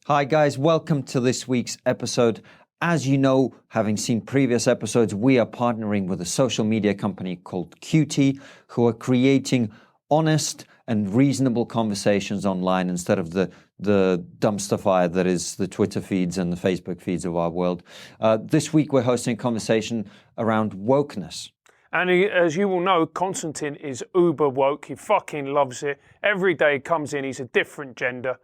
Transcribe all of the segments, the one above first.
Hi guys, welcome to this week's episode. As you know, having seen previous episodes, we are partnering with a social media company called Qutee, who are creating honest and reasonable conversations online instead of the dumpster fire that is the Twitter feeds and the Facebook feeds of our world. This week we're hosting a conversation around wokeness. And as you will know, Konstantin is uber woke. He fucking loves it. Every day he comes in, he's a different gender.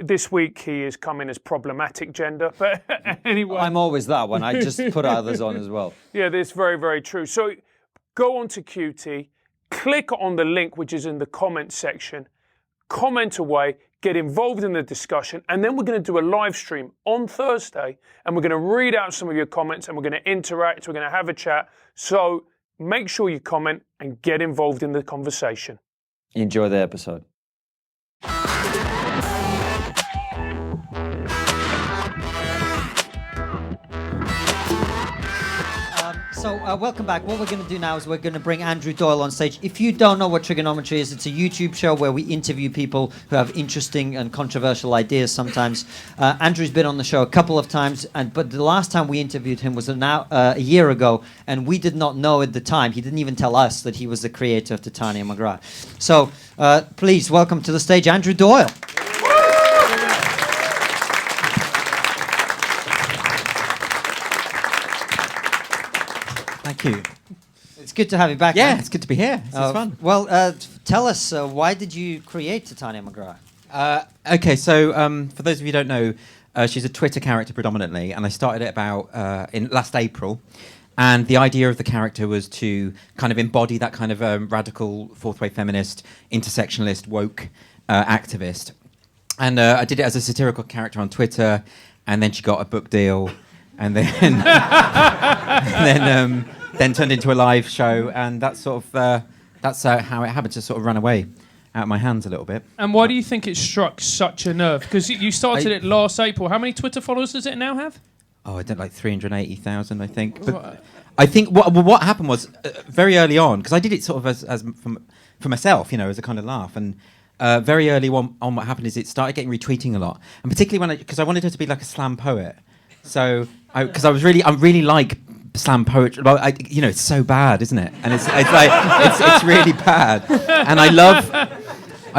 This week he is coming as problematic gender. But anyway. I'm always that one. I just put others on as well. Yeah, that's very, very true. So go on to Qutee, click on the link which is in the comment section, comment away, get involved in the discussion, and then we're going to do a live stream on Thursday, and we're going to read out some of your comments, and we're going to interact, we're going to have a chat. So make sure you comment and get involved in the conversation. Enjoy the episode. So welcome back. What we're going to do now is we're going to bring Andrew Doyle on stage. If you don't know what TRIGGERnometry is, it's a YouTube show where we interview people who have interesting and controversial ideas sometimes. Andrew's been on the show a couple of times, but the last time we interviewed him was a year ago, and we did not know at the time. He didn't even tell us that he was the creator of Titania McGrath. So please welcome to the stage Andrew Doyle. Thank you. It's good to have you back. Yeah, man. it's good to be here. This is fun. Well, tell us, why did you create Titania McGrath? Okay, so for those of you who don't know, she's a Twitter character predominantly, and I started it about in last April. And the idea of the character was to kind of embody that kind of radical, fourth-wave feminist, intersectionalist, woke activist. And I did it as a satirical character on Twitter, and then she got a book deal, and then then turned into a live show, and that's sort of that's how it happened to sort of run away out of my hands a little bit. And why do you think it struck such a nerve? Because you started it last April. How many Twitter followers does it now have? Oh, I did like 380,000, I think. But I think what happened was very early on, because I did it sort of as for myself, you know, as a kind of laugh, and very early on what happened is it started getting retweeting a lot, and particularly because I wanted her to be like a slam poet. So because I really like slam poetry. Well, it's so bad, isn't it? And it's like it's really bad. And I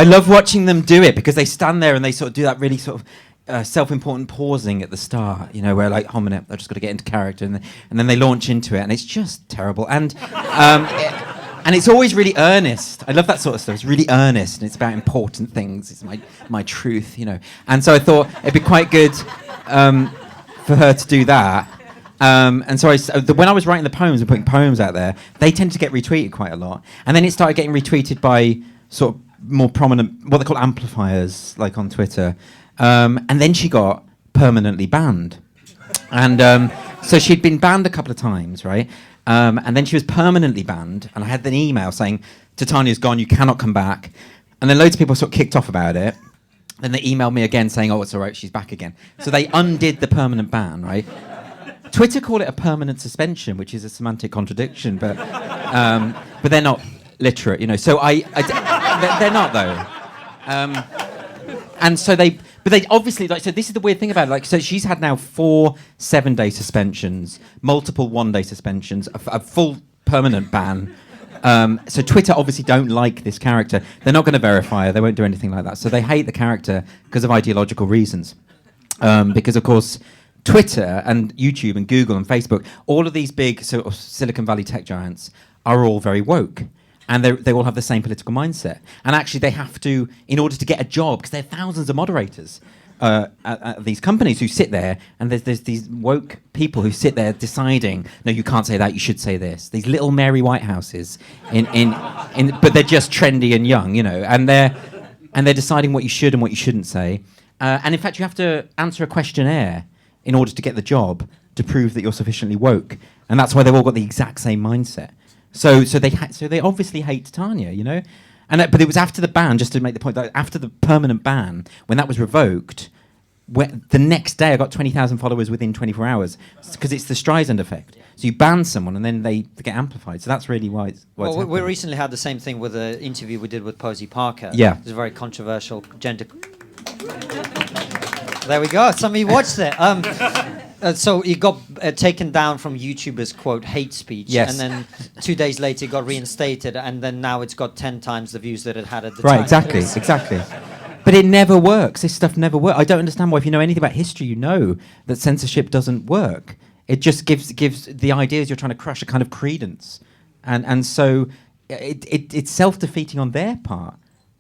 love watching them do it because they stand there and they sort of do that really sort of self-important pausing at the start, you know, where like, I've just got to get into character, and then they launch into it, and it's just terrible. And and it's always really earnest. I love that sort of stuff. It's really earnest, and it's about important things. It's my truth, you know. And so I thought it'd be quite good for her to do that. And so when I was writing the poems and putting poems out there, they tend to get retweeted quite a lot. And then it started getting retweeted by sort of more prominent, what they call amplifiers, like on Twitter. And then she got permanently banned. And so she'd been banned a couple of times, right? And then she was permanently banned. And I had an email saying, Titania's gone, you cannot come back. And then loads of people sort of kicked off about it. Then they emailed me again saying, oh, it's all right, she's back again. So they undid the permanent ban, right? Twitter call it a permanent suspension, which is a semantic contradiction, but they're not literate, you know. So they're not though. And so they obviously, like, so this is the weird thing about it. Like, so she's had now 4 7-day suspensions, multiple 1-day suspensions, a full permanent ban. So Twitter obviously don't like this character. They're not going to verify her. They won't do anything like that. So they hate the character because of ideological reasons. Because of course, Twitter and YouTube and Google and Facebook, all of these big sort of Silicon Valley tech giants are all very woke. And they all have the same political mindset. And actually they have to, in order to get a job, because there are thousands of moderators at these companies who sit there, and there's these woke people who sit there deciding, no, you can't say that, you should say this. These little Mary Whitehouses, but they're just trendy and young, you know, and they're deciding what you should and what you shouldn't say. And in fact, you have to answer a questionnaire in order to get the job to prove that you're sufficiently woke. And that's why they've all got the exact same mindset. So they obviously hate Titania, you know? But it was after the ban, just to make the point, that after the permanent ban, when that was revoked, the next day I got 20,000 followers within 24 hours, because it's the Streisand effect. So you ban someone and then they get amplified. So that's really why it's we recently had the same thing with the interview we did with Posey Parker. Yeah. It was a very controversial gender... There we go. Somebody watched it. So it got taken down from YouTuber's quote hate speech, Yes. and then 2 days later it got reinstated, and then now it's got 10 times the views that it had at the time. Right, exactly. But it never works. This stuff never works. I don't understand why. If you know anything about history, you know that censorship doesn't work. It just gives the ideas you're trying to crush a kind of credence, and so it's self-defeating on their part.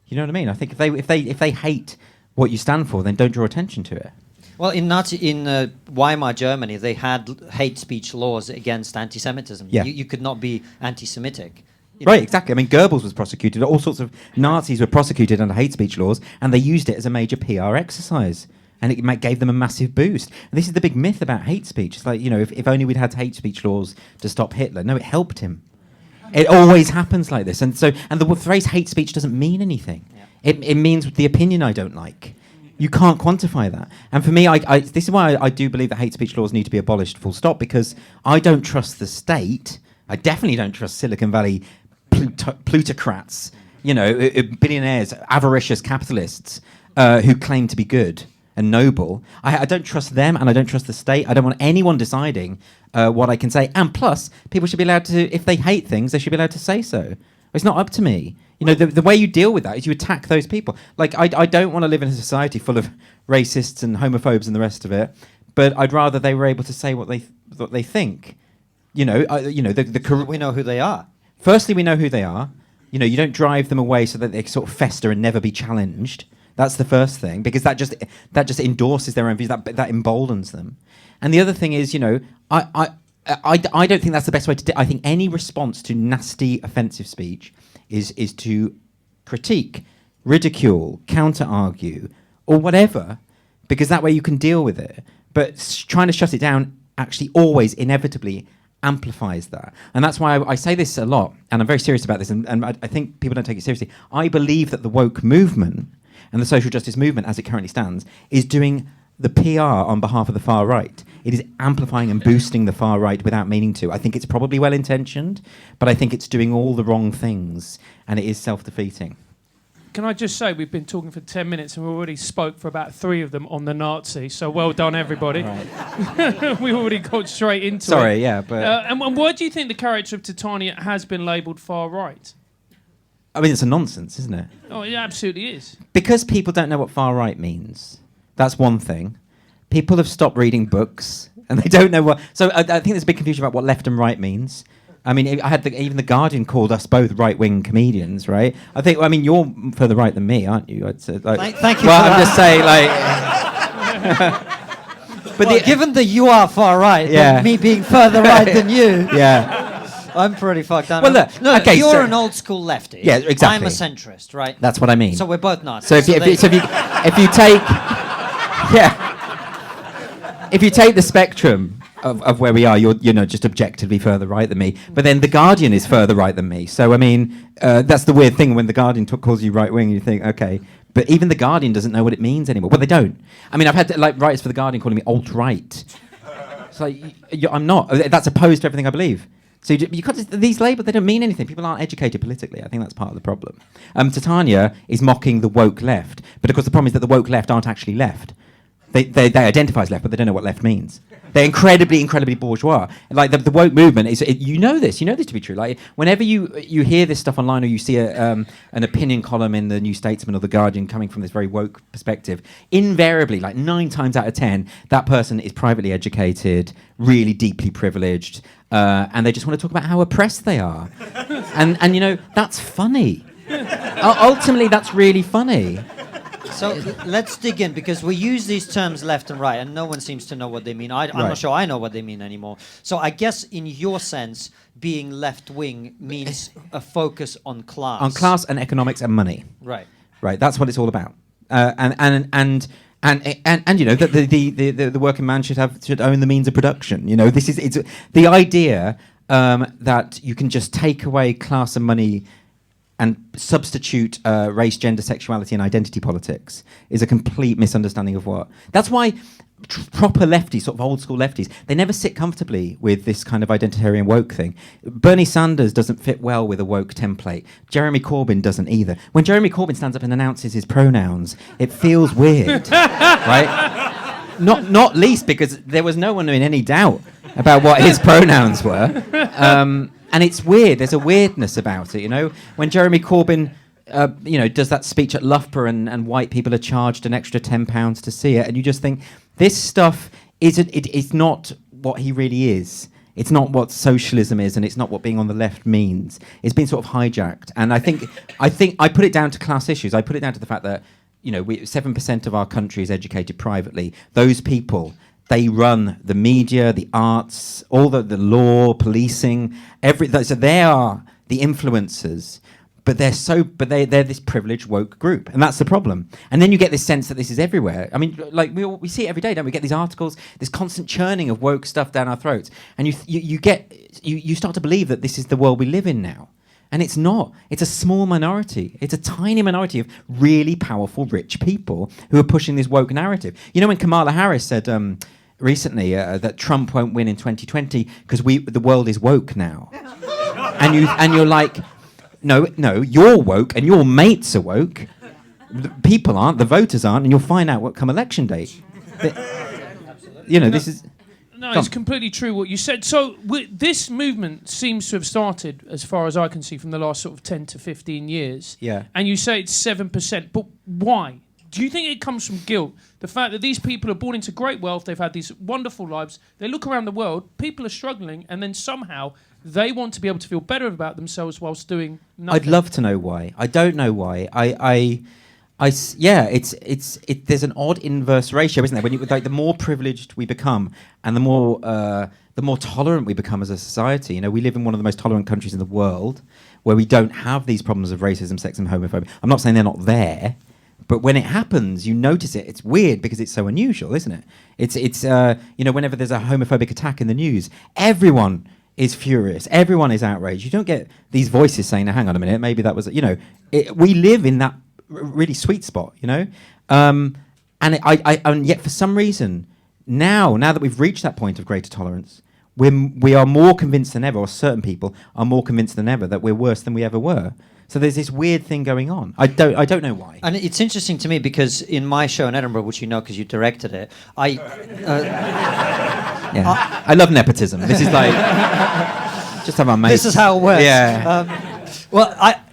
You know what I mean? I think if they hate what you stand for, then don't draw attention to it. Well, in Weimar Germany, they had hate speech laws against anti-Semitism. Yeah. You could not be anti-Semitic. Right, exactly. I mean, Goebbels was prosecuted. All sorts of Nazis were prosecuted under hate speech laws, and they used it as a major PR exercise. And it gave them a massive boost. And this is the big myth about hate speech. It's like, if only we'd had hate speech laws to stop Hitler. No, it helped him. It always happens like this. And the phrase hate speech doesn't mean anything. Yeah. It means the opinion I don't like. You can't quantify that. And for me, this is why I do believe that hate speech laws need to be abolished, full stop, because I don't trust the state. I definitely don't trust Silicon Valley plutocrats, billionaires, avaricious capitalists who claim to be good and noble. I don't trust them, and I don't trust the state. I don't want anyone deciding what I can say. And plus, people should be allowed to, if they hate things, they should be allowed to say so. It's not up to me. The way you deal with that is you attack those people. Like, I don't want to live in a society full of racists and homophobes and the rest of it, but I'd rather they were able to say what they think. We know who they are. Firstly, we know who they are. You don't drive them away so that they sort of fester and never be challenged. That's the first thing, because that just endorses their own views. That emboldens them. And the other thing is, I don't think that's the best way to. I think any response to nasty, offensive speech is to critique, ridicule, counter-argue, or whatever, because that way you can deal with it. But trying to shut it down actually always inevitably amplifies that. And that's why I say this a lot, and I'm very serious about this, and I think people don't take it seriously. I believe that the woke movement and the social justice movement, as it currently stands, is doing the PR on behalf of the far right. It is amplifying and boosting the far right without meaning to. I think it's probably well-intentioned, but I think it's doing all the wrong things, and it is self-defeating. Can I just say, we've been talking for 10 minutes and we already spoke for about 3 of them on the Nazi, so well done, everybody. Right. We already got straight into it. Sorry, yeah, but... and why do you think the character of Titania has been labelled far-right? I mean, it's a nonsense, isn't it? Oh, it absolutely is. Because people don't know what far-right means. That's one thing. People have stopped reading books, and they don't know what... So I think there's a big confusion about what left and right means. I mean, even The Guardian called us both right-wing comedians, right? You're further right than me, aren't you? I'd say, thank you. Well, I'm just saying, but given that you are far right, me being further right than you, I'm pretty fucked down. Well, look, okay, you're an old school lefty. Yeah, exactly. I'm a centrist, right? That's what I mean. So we're both Nazis. So if you take, if you take the spectrum of where we are, you're just objectively further right than me. But then The Guardian is further right than me. So that's the weird thing when The Guardian calls you right wing. You think, okay, but even The Guardian doesn't know what it means anymore. Well, they don't. I mean, I've had writers for The Guardian calling me alt right. It's like I'm not. That's opposed to everything I believe. So you can't these labels, they don't mean anything. People aren't educated politically. I think that's part of the problem. Titania is mocking the woke left, but of course the problem is that the woke left aren't actually left. They identify as left, but they don't know what left means. They're incredibly bourgeois. Like the woke movement is, you know this to be true. Like whenever you hear this stuff online, or you see an opinion column in the New Statesman or the Guardian coming from this very woke perspective, invariably, like 9 times out of 10, that person is privately educated, really deeply privileged, and they just want to talk about how oppressed they are. and that's funny. Ultimately, that's really funny. So let's dig in, because we use these terms left and right, and no one seems to know what they mean. I'm not sure I know what they mean anymore. So I guess in your sense, being left-wing means a focus on class. On class and economics and money. Right. Right. That's what it's all about. And the working man should own the means of production. It's the idea that you can just take away class and money and substitute race, gender, sexuality, and identity politics is a complete misunderstanding of what. That's why proper lefties, sort of old school lefties, they never sit comfortably with this kind of identitarian woke thing. Bernie Sanders doesn't fit well with a woke template. Jeremy Corbyn doesn't either. When Jeremy Corbyn stands up and announces his pronouns, it feels weird, right? not least because there was no one in any doubt about what his pronouns were. And it's weird. There's a weirdness about it, you know. When Jeremy Corbyn, does that speech at Loughborough and white people are charged an extra £10 to see it, and you just think this stuff isn't. It's not what he really is. It's not what socialism is, and it's not what being on the left means. It's been sort of hijacked, and I think I put it down to class issues. I put it down to the fact that 7% of our country is educated privately. Those people. They run the media, the arts, all the law, policing, so they are the influencers, but they're this privileged woke group, and that's the problem. And then you get this sense that this is everywhere. I mean, like we see it every day, don't we? Get these articles, this constant churning of woke stuff down our throats, and you start to believe that this is the world we live in now. And it's not. It's a small minority. It's a tiny minority of really powerful, rich people who are pushing this woke narrative. You know, when Kamala Harris said recently that Trump won't win in 2020 because the world is woke now, and you're like, no, you're woke and your mates are woke. The people aren't. The voters aren't, and you'll find out what come election day. This is. No, it's completely true what you said. So this movement seems to have started, as far as I can see, from the last sort of 10 to 15 years. Yeah. And you say it's 7%. But why? Do you think it comes from guilt? The fact that these people are born into great wealth, they've had these wonderful lives, they look around the world, people are struggling, and then somehow they want to be able to feel better about themselves whilst doing nothing. I'd love to know why. I don't know why. There's an odd inverse ratio, isn't there? When the more privileged we become, and the more tolerant we become as a society. You know, we live in one of the most tolerant countries in the world, where we don't have these problems of racism, sexism, homophobia. I'm not saying they're not there, but when it happens, you notice it. It's weird because it's so unusual, isn't it? It's whenever there's a homophobic attack in the news, everyone is furious. Everyone is outraged. You don't get these voices saying, "Now, hang on a minute, maybe that was," we live in that really sweet spot, and yet for some reason now that we've reached that point of greater tolerance, we are more convinced than ever, or certain people are more convinced than ever, that we're worse than we ever were. So there's this weird thing going on. I don't know why. And it's interesting to me because in my show in Edinburgh, which you know because you directed it, I love nepotism. This is like just have our mates. This is how it works. Yeah.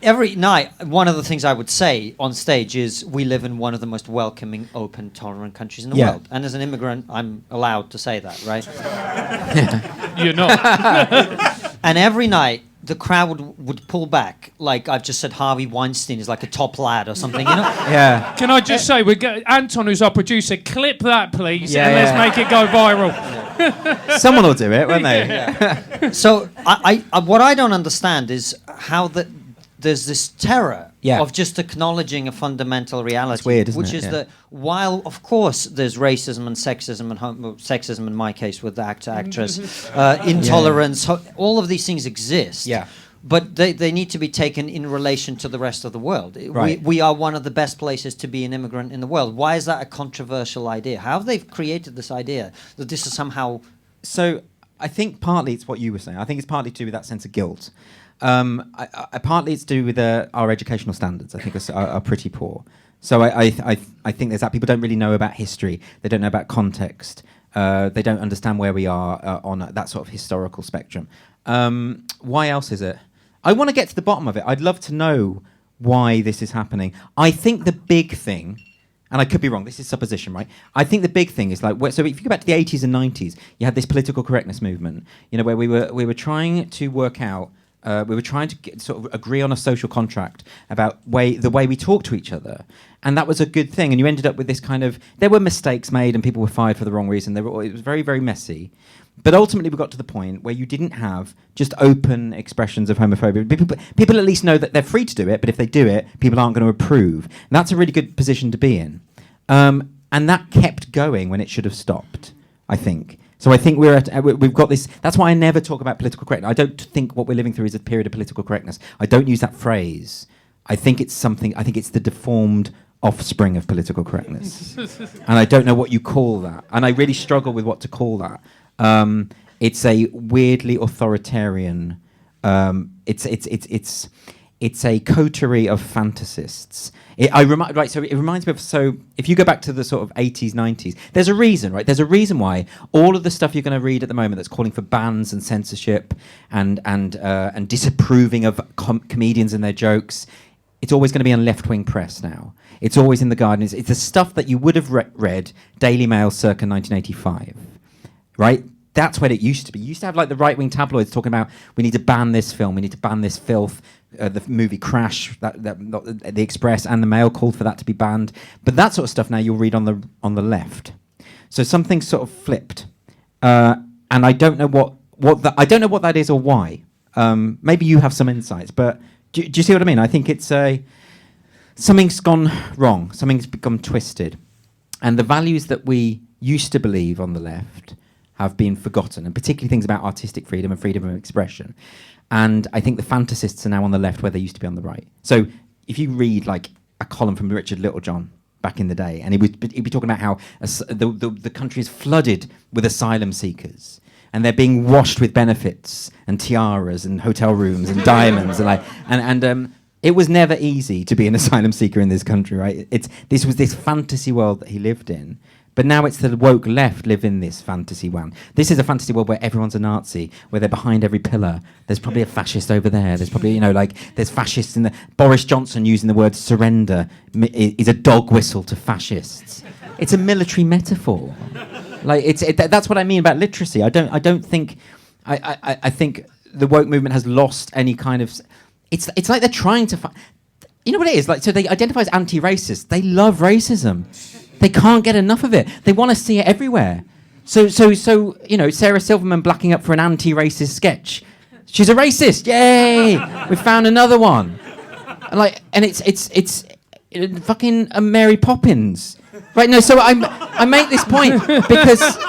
Every night, one of the things I would say on stage is we live in one of the most welcoming, open, tolerant countries in the world. And as an immigrant, I'm allowed to say that, right? You're not. And every night, the crowd would pull back. Like I've just said, Harvey Weinstein is like a top lad or something, Yeah. Can I just say, Anton, who's our producer, clip that, please, and let's make it go viral. Someone will do it, won't they? So what I don't understand is how there's this terror of just acknowledging a fundamental reality. It's weird, isn't which it? is that while, of course, there's racism and sexism and sexism in my case with the actress, intolerance, all of these things exist. Yeah. But they need to be taken in relation to the rest of the world. Right. We are one of the best places to be an immigrant in the world. Why is that a controversial idea? How have they created this idea that this is somehow... So I think partly it's what you were saying. I think it's partly to do with that sense of guilt. Partly it's to do with our educational standards. I think are pretty poor. So I think there's that. People don't really know about history. They don't know about context. They don't understand where we are on that sort of historical spectrum. Why else is it? I want to get to the bottom of it. I'd love to know why this is happening. I think the big thing, and I could be wrong, this is supposition, right? I think the big thing is so if you go back to the 80s and 90s, you had this political correctness movement, where we were trying to work out, we were trying to sort of agree on a social contract about the way we talk to each other. And that was a good thing. And you ended up with this kind of, there were mistakes made and people were fired for the wrong reason. It was very, very messy. But ultimately, we got to the point where you didn't have just open expressions of homophobia. People at least know that they're free to do it, but if they do it, people aren't going to approve. And that's a really good position to be in. And that kept going when it should have stopped, I think. So I think we've got this. That's why I never talk about political correctness. I don't think what we're living through is a period of political correctness. I don't use that phrase. I think it's the deformed offspring of political correctness. And I don't know what you call that. And I really struggle with what to call that. It's a weirdly authoritarian. It's it's a coterie of fantasists. It reminds me of, so if you go back to the sort of 80s, 90s, there's a reason, right? There's a reason why all of the stuff you're going to read at the moment that's calling for bans and censorship and disapproving of comedians and their jokes, it's always going to be on left-wing press now. It's always in The Guardian. It's the stuff that you would have read Daily Mail circa 1985, right? That's what it used to be. You used to have like the right-wing tabloids talking about we need to ban this film, we need to ban this filth. The movie Crash, the Express and the Mail called for that to be banned. But that sort of stuff now you'll read on the left. So something's sort of flipped, and I don't know I don't know what that is or why. Maybe you have some insights, but do you see what I mean? I think it's something's gone wrong, something's become twisted, and the values that we used to believe on the left have been forgotten, and particularly things about artistic freedom and freedom of expression. And I think the fantasists are now on the left where they used to be on the right. So if you read like a column from Richard Littlejohn back in the day, and he'd be talking about how the country is flooded with asylum seekers, and they're being washed with benefits and tiaras and hotel rooms and diamonds, and it was never easy to be an asylum seeker in this country, right? This was this fantasy world that he lived in. But now it's the woke left live in this fantasy world. This is a fantasy world where everyone's a Nazi, where they're behind every pillar. There's probably a fascist over there. There's probably, there's fascists in the... Boris Johnson using the word surrender is a dog whistle to fascists. It's a military metaphor. That's what I mean about literacy. I don't think... I think the woke movement has lost any kind of... It's like they're trying to... You know what it is? So they identify as anti-racist. They love racism. They can't get enough of it. They want to see it everywhere. So Sarah Silverman blacking up for an anti-racist sketch. She's a racist. Yay! We found another one. And it's fucking Mary Poppins. Right? No. So I make this point because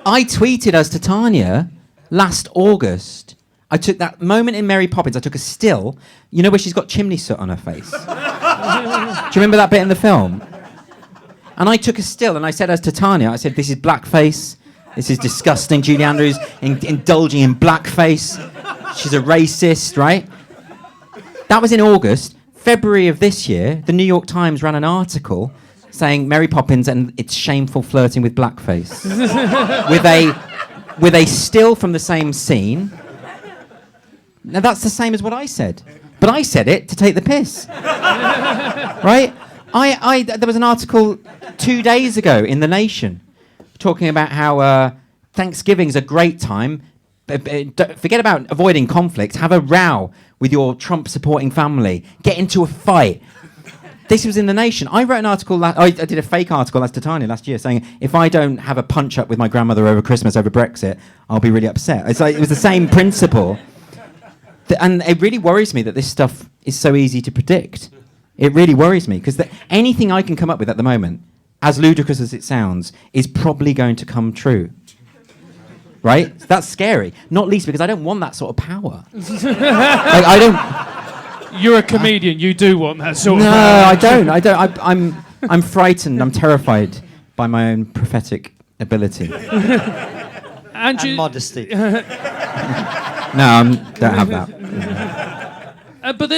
I tweeted as Titania last August. I took that moment in Mary Poppins. I took a still. You know where she's got chimney soot on her face. Do you remember that bit in the film? And I took a still and I said as Titania, I said, this is blackface. This is disgusting. Julie Andrews indulging in blackface. She's a racist, right? That was in August. February of this year, the New York Times ran an article saying Mary Poppins and it's shameful flirting with blackface. with a still from the same scene. Now that's the same as what I said. But I said it to take the piss. Right? There was an article 2 days ago in The Nation talking about how Thanksgiving's a great time. Forget about avoiding conflict. Have a row with your Trump-supporting family. Get into a fight. This was in The Nation. I wrote an article, I did a fake article as Titania last year saying, if I don't have a punch-up with my grandmother over Christmas over Brexit, I'll be really upset. It was the same principle. And it really worries me that this stuff is so easy to predict. It really worries me, because anything I can come up with at the moment, as ludicrous as it sounds, is probably going to come true. Right? That's scary. Not least because I don't want that sort of power. I don't... You're a comedian. You do want that sort of power. No, I don't. I'm frightened. I'm terrified by my own prophetic ability. And modesty. No, I don't have that. But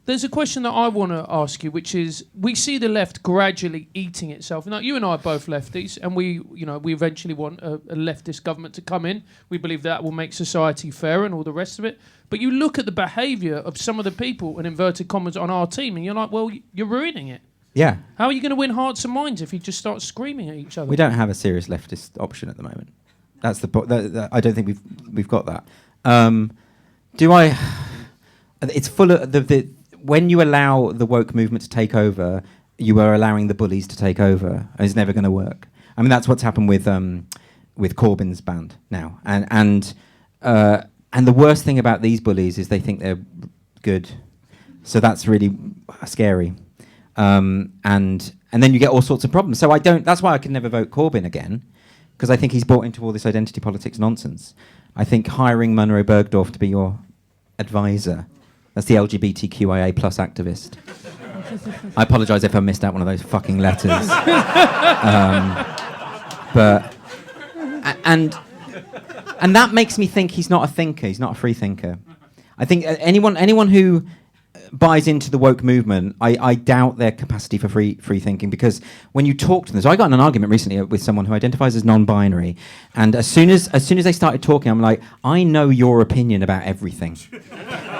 there's a question that I want to ask you, which is, we see the left gradually eating itself. Now, you and I are both lefties, and we eventually want a leftist government to come in. We believe that will make society fairer and all the rest of it. But you look at the behaviour of some of the people, in inverted commas, on our team, and you're like, well, you're ruining it. Yeah. How are you going to win hearts and minds if you just start screaming at each other? We don't have a serious leftist option at the moment. That's the I don't think we've got that. It's full of when you allow the woke movement to take over, you are allowing the bullies to take over. It's never going to work. I mean, that's what's happened with Corbyn's band now, and the worst thing about these bullies is they think they're good, so that's really scary. And then you get all sorts of problems. So that's why I can never vote Corbyn again, because I think he's bought into all this identity politics nonsense. I think hiring Munro Bergdorf to be your advisor, that's the LGBTQIA plus activist. I apologise if I missed out one of those fucking letters. And that makes me think he's not a thinker, he's not a free thinker. I think anyone who buys into the woke movement, I doubt their capacity for free thinking, because when you talk to them, so I got in an argument recently with someone who identifies as non-binary, and as soon as they started talking, I'm like, I know your opinion about everything.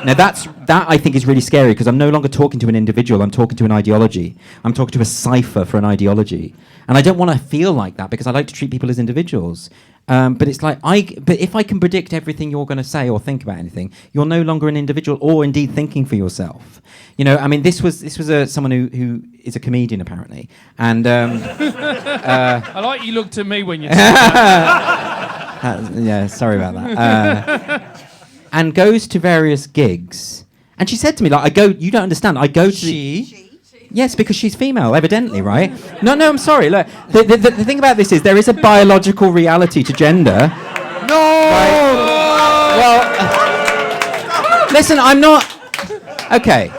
Now that I think is really scary, because I'm no longer talking to an individual, I'm talking to an ideology. I'm talking to a cipher for an ideology. And I don't want to feel like that, because I like to treat people as individuals. But it's like, but if I can predict everything you're going to say or think about anything, you're no longer an individual, or indeed thinking for yourself. You know, I mean, this was someone who is a comedian apparently, and I like you looked at me when you said that. yeah, sorry about that. And goes to various gigs, and she said to me, like, you don't understand. I go to Yes, because she's female, evidently, right? No, I'm sorry. Look, the thing about this is there is a biological reality to gender. No! Right? Well, listen, I'm not... Okay.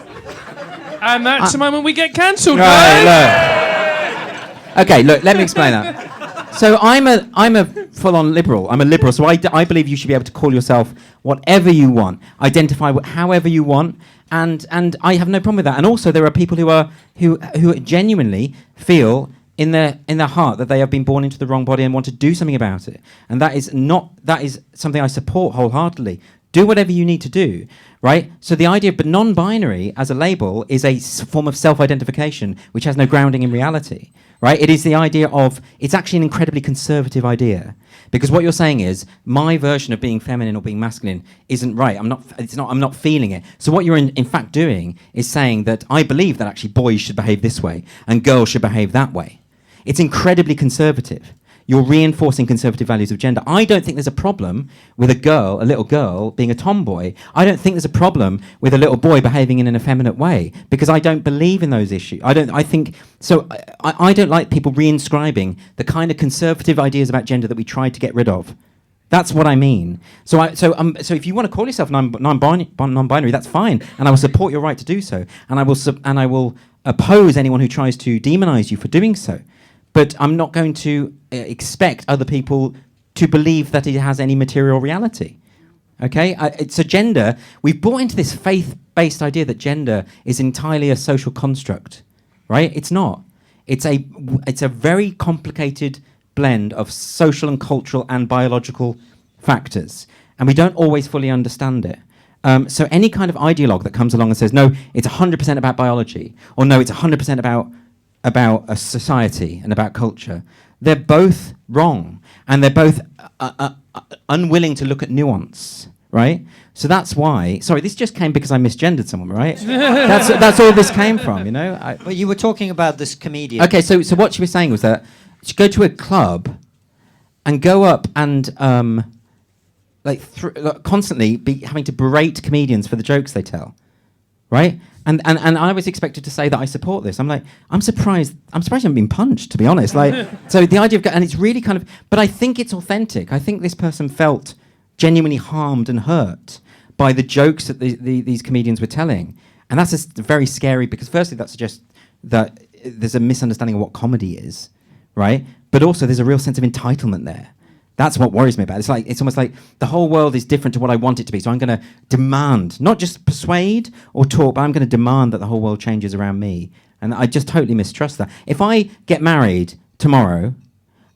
And that's the moment we get cancelled, Right, guys. look. Okay, look, let me explain that. So I'm a full-on liberal. I'm a liberal, so I believe you should be able to call yourself whatever you want, identify however you want, and I have no problem with that. And also, there are people who genuinely feel in their heart that they have been born into the wrong body and want to do something about it. And that is something I support wholeheartedly. Do whatever you need to do, right? So the idea of non-binary as a label is a form of self-identification which has no grounding in reality, right? It is the idea of, it's actually an incredibly conservative idea, because what you're saying is my version of being feminine or being masculine isn't right. I'm not feeling it. So what you're in fact doing is saying that I believe that actually boys should behave this way and girls should behave that way. It's incredibly conservative. You're reinforcing conservative values of gender. I don't think there's a problem with a little girl, being a tomboy. I don't think there's a problem with a little boy behaving in an effeminate way, because I don't believe in those issues. I don't like people reinscribing the kind of conservative ideas about gender that we tried to get rid of. That's what I mean. So if you want to call yourself non-binary, that's fine, and I will support your right to do so, and I will oppose anyone who tries to demonize you for doing so. But I'm not going to expect other people to believe that it has any material reality. Okay? It's a gender. We've bought into this faith-based idea that gender is entirely a social construct, right? It's not. It's a very complicated blend of social and cultural and biological factors, and we don't always fully understand it. So any kind of ideologue that comes along and says, no, it's 100% about biology, or no, it's 100% about a society and about culture, they're both wrong, and they're both unwilling to look at nuance, right? So that's why. Sorry, this just came because I misgendered someone, right? that's all this came from, you know. But you were talking about this comedian. Okay, so what she was saying was that she go to a club and go up and constantly be having to berate comedians for the jokes they tell, right? And I was expected to say that I support this. I'm like, I'm surprised I haven't been punched, to be honest. Like, so the idea of, and it's really kind of, but I think it's authentic. I think this person felt genuinely harmed and hurt by the jokes that these comedians were telling. And that's just very scary, because firstly, that suggests that there's a misunderstanding of what comedy is, right? But also there's a real sense of entitlement there. That's what worries me about it. It's almost like the whole world is different to what I want it to be. So I'm going to demand, not just persuade or talk, but I'm going to demand that the whole world changes around me. And I just totally mistrust that. If I get married tomorrow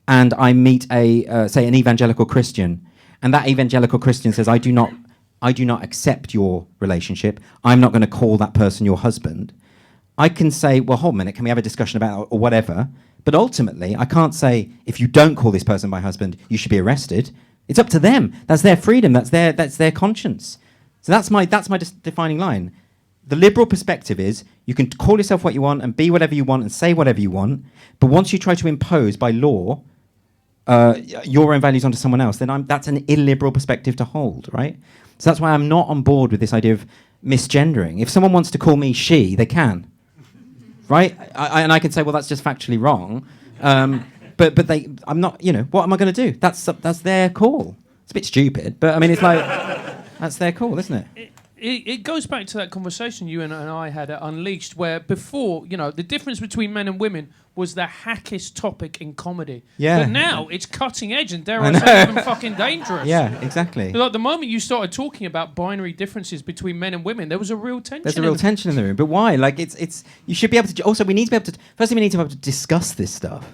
and I meet say an evangelical Christian, and that evangelical Christian says, I do not accept your relationship, I'm not going to call that person your husband, I can say, well, hold a minute, can we have a discussion about it, or whatever? But ultimately, I can't say, if you don't call this person my husband, you should be arrested. It's up to them. That's their freedom. That's their conscience. So that's my defining line. The liberal perspective is, you can call yourself what you want and be whatever you want and say whatever you want, but once you try to impose by law your own values onto someone else, then that's an illiberal perspective to hold, right? So that's why I'm not on board with this idea of misgendering. If someone wants to call me she, they can. Right, and I can say, well, that's just factually wrong, but I'm not. You know, what am I going to do? That's their call. It's a bit stupid, but I mean, it's like that's their call, isn't it? It goes back to that conversation you and I had at Unleashed, where before, you know, the difference between men and women was the hackiest topic in comedy. Yeah. But now it's cutting edge and dare I say even fucking dangerous. Yeah, exactly. Like the moment you started talking about binary differences between men and women, there was a real tension. There's a real tension in the room. But why? Like, it's you should be able to. Also, we need to be able to. Firstly, we need to be able to discuss this stuff,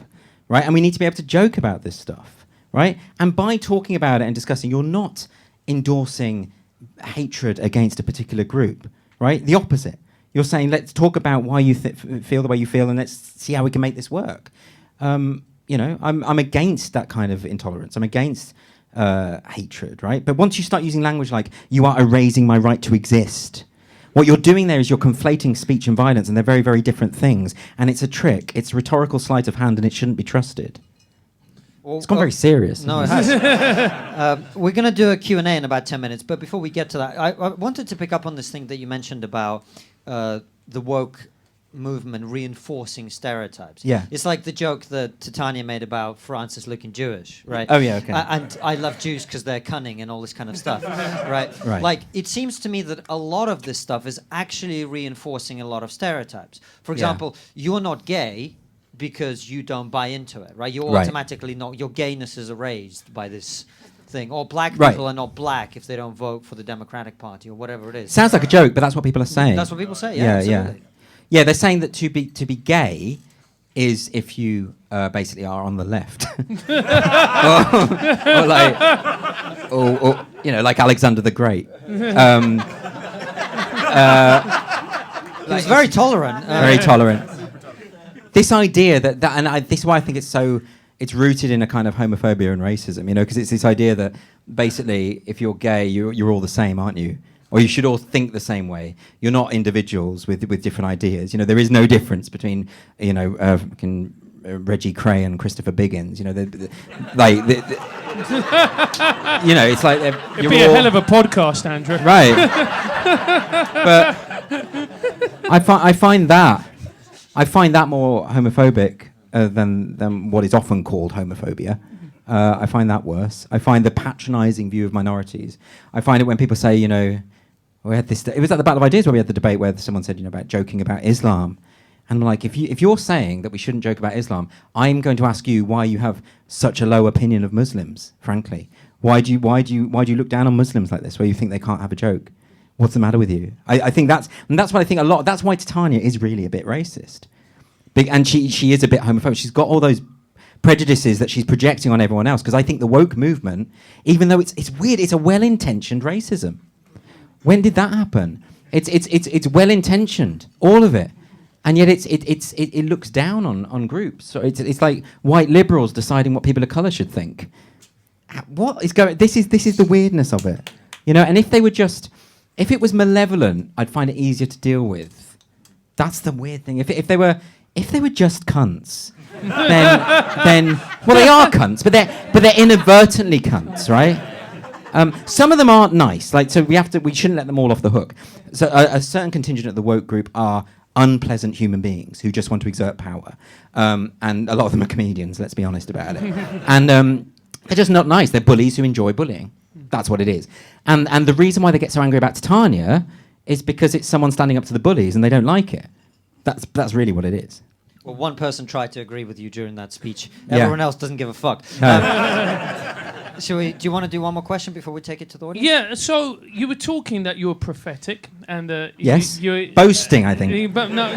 right? And we need to be able to joke about this stuff, right? And by talking about it and discussing, you're not endorsing hatred against a particular group, right? The opposite. You're saying, let's talk about why you feel the way you feel, and let's see how we can make this work. I'm against that kind of intolerance. I'm against hatred, right? But once you start using language like, you are erasing my right to exist, what you're doing there is you're conflating speech and violence, and they're very, very different things. And it's a trick. It's rhetorical sleight of hand, and it shouldn't be trusted. It's gone very serious. No, it has. We're going to do a Q&A in about 10 minutes, but before we get to that, I wanted to pick up on this thing that you mentioned about the woke movement reinforcing stereotypes. Yeah. It's like the joke that Titania made about Francis looking Jewish, right? Oh, yeah, okay. And I love Jews because they're cunning and all this kind of stuff, right? Right. Like, it seems to me that a lot of this stuff is actually reinforcing a lot of stereotypes. For example, you're not gay because you don't buy into it, right? You're automatically not, your gayness is erased by this thing. Or black people are not black if they don't vote for the Democratic Party or whatever it is. Sounds like a joke, but that's what people are saying. That's what people say, yeah, absolutely. Yeah, they're saying that to be gay is if you basically are on the left. or like Alexander the Great. He's very tolerant. Very tolerant. This idea this is why I think it's rooted in a kind of homophobia and racism, because it's this idea that basically if you're gay, you're all the same, aren't you? Or you should all think the same way. You're not individuals with different ideas. There is no difference between, Reggie Cray and Christopher Biggins. It's like it'd be a hell of a podcast, Andrew. Right. But I find that more homophobic than what is often called homophobia. I find that worse. I find the patronising view of minorities. I find it when people say, we had this. It was at the Battle of Ideas where we had the debate where someone said, about joking about Islam, and like, if you're saying that we shouldn't joke about Islam, I'm going to ask you why you have such a low opinion of Muslims. Frankly, why do you look down on Muslims like this, where you think they can't have a joke? What's the matter with you? I think that's what I think a lot. That's why Titania is really a bit racist, and she is a bit homophobic. She's got all those prejudices that she's projecting on everyone else. Because I think the woke movement, even though it's weird, it's a well-intentioned racism. When did that happen? It's well-intentioned, all of it, and yet it looks down on groups. So it's like white liberals deciding what people of color should think. What is going? This is the weirdness of it, And if it was malevolent, I'd find it easier to deal with. That's the weird thing. If they were just cunts, then they are cunts, but they're inadvertently cunts, right? Some of them aren't nice, so we shouldn't let them all off the hook. So a certain contingent of the woke group are unpleasant human beings who just want to exert power, and a lot of them are comedians. Let's be honest about it, and they're just not nice. They're bullies who enjoy bullying. That's what it is. And the reason why they get so angry about Titania is because it's someone standing up to the bullies and they don't like it. That's really what it is. Well, one person tried to agree with you during that speech. Everyone else doesn't give a fuck. Do you want to do one more question before we take it to the audience? Yeah, so you were talking that you were prophetic and yes, you boasting, I think. But no,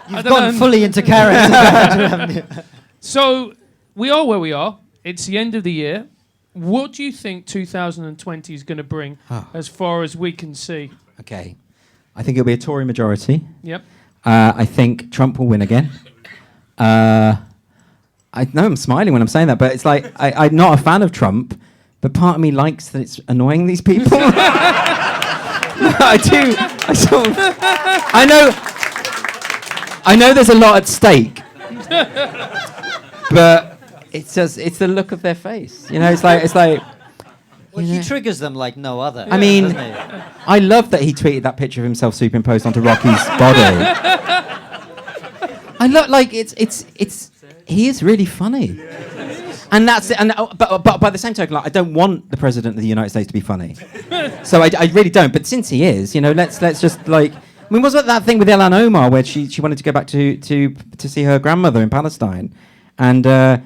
you've gone fully into character. So we are where we are. It's the end of the year. What do you think 2020 is going to bring, as far as we can see? Okay, I think it'll be a Tory majority. Yep. I think Trump will win again. I know I'm smiling when I'm saying that, but it's like I'm not a fan of Trump, but part of me likes that it's annoying these people. I do. I know there's a lot at stake, but it's the look of their face. It's like. Well, he triggers them like no other. I mean, I love that he tweeted that picture of himself superimposed onto Rocky's body. I love, he is really funny, and that's it. But by the same token, I don't want the president of the United States to be funny, so I really don't. But since he is, let's just I mean, was it that thing with Ilhan Omar where she wanted to go back to see her grandmother in Palestine, and no,